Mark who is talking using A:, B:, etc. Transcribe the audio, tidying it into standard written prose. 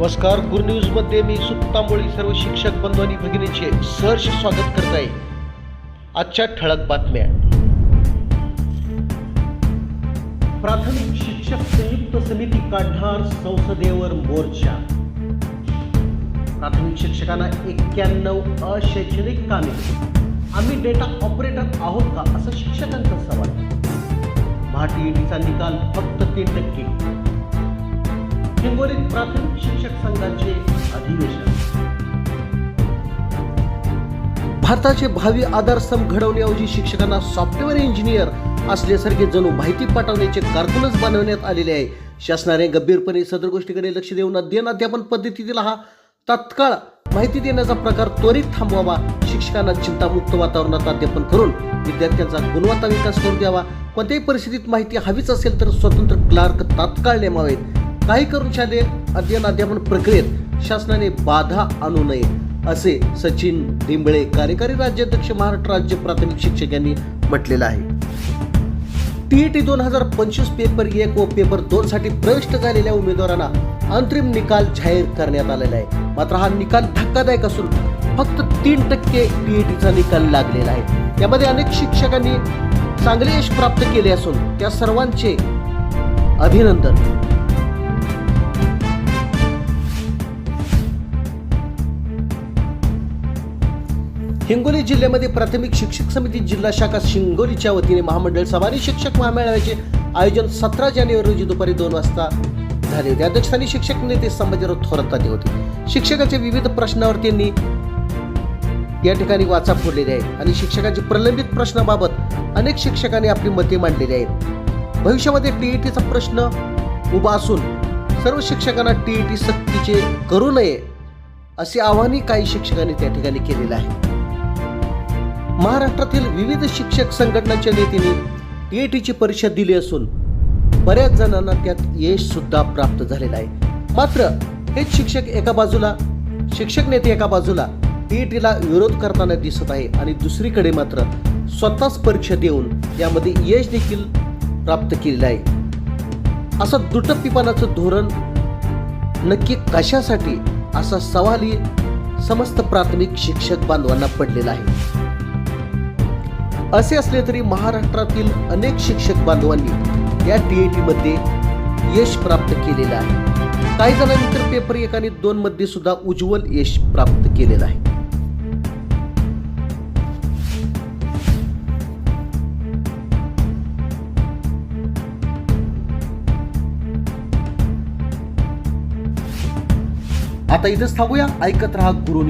A: नमस्कार, गुरु न्यूज मध्ये मी सुत्तांबोळी सर्व शिक्षक बंधू आणि भगिनींचे सहर्ष स्वागत करत आहे. आजच्या ठळक बातम्या. प्राथमिक शिक्षक संयुक्त समिती काढणार संसदेवर मोर्चा. प्राथमिक शिक्षकांना 91 अशैक्षणिक कामे. आम्ही डेटा ऑपरेटर आहोत का, असं शिक्षकांचा सवाल. महाटीईटीचा निकाल फक्त 3%. हिंगोलीत प्राथमिक शिक्षक संघाचे अधिवेशन. भारताचे भावी आधारस्तंभ घडवण्याऐवजी शिक्षकांना सॉफ्टवेअर इंजिनियर असल्यासारखे जणू माहिती पाठवण्याचे कारकुनच बनवण्यात आलेले आहे. शासनाने गंभीरपणे सदर गोष्टीकडे लक्ष देऊन अध्ययन पद्धतीतील हा तात्काळ माहिती देण्याचा प्रकार त्वरित थांबवावा. शिक्षकांना चिंतामुक्त वातावरणात अध्यापन करून विद्यार्थ्यांचा गुणवत्ता विकास करून द्यावा. कोणत्याही परिस्थितीत माहिती हवीच असेल तर स्वतंत्र क्लार्क तात्काळ नेमावेत. काही करून शालेय अध्ययन प्रक्रियेत शासनाने बाधा आणू नये, असे सचिन डिंबळे, कार्यकारी राज्याध्यक्ष, महाराष्ट्र राज्य प्राथमिक शिक्षक यांनी म्हटलेलं आहे. टीईटी 2025 पेपर 1 व पेपर 2 साठी प्रविष्ट झालेल्या उमेदवारांना अंतिम निकाल जाहीर करण्यात आलेला आहे. मात्र हा निकाल धक्कादायक असून फक्त 3% टीईटीचा निकाल लागलेला आहे. यामध्ये अनेक शिक्षकांनी चांगले यश प्राप्त केले असून त्या सर्वांचे अभिनंदन. हिंगोली जिल्ह्यामध्ये प्राथमिक शिक्षक समिती जिल्हा शाखा हिंगोलीच्या वतीने महामंडळ सभा आणि शिक्षक महामेळाव्याचे आयोजन 17 जानेवारी रोजी दुपारी 2 वाजता झाले होते. अध्यक्षस्थानी शिक्षक नेते संभाजीराव थोरात आले होते. शिक्षकांच्या विविध प्रश्नावर त्यांनी या ठिकाणी वाचा फोडलेली आहे आणि शिक्षकांच्या प्रलंबित प्रश्नाबाबत अनेक शिक्षकांनी आपली मते मांडलेली आहेत. भविष्यामध्ये टीईटीचा प्रश्न उभा असून सर्व शिक्षकांना टीईटी सक्तीचे करू नये असे आवाहनही काही शिक्षकांनी त्या ठिकाणी केलेलं आहे. महाराष्ट्रातील विविध शिक्षक संघटनांच्या नेत्यांनी टीईटीची परीक्षा दिली असून बऱ्याच जणांना त्यात यश सुद्धा प्राप्त झालेलं आहे. मात्र हेच शिक्षक नेते एका बाजूला टीईटीला विरोध करताना दिसत आहे आणि दुसरीकडे मात्र स्वतःच परीक्षा देऊन यामध्ये यश देखील प्राप्त केलेलं आहे. असं दुटप्पीपणाचं धोरण नक्की कशासाठी, असा सवालही समस्त प्राथमिक शिक्षक बांधवांना पडलेला आहे. असे असले तरी महाराष्ट्रातील अनेक शिक्षक बांधवांनी या टीईटी मध्ये यश प्राप्त केलेलं आहे. काही जणांनी तर पेपर 1 आणि 2 मध्ये सुद्धा उज्ज्वल यश प्राप्त केलेलं आहे. आता इथंच थांबूया. ऐकत रहा गुरु न्यूज.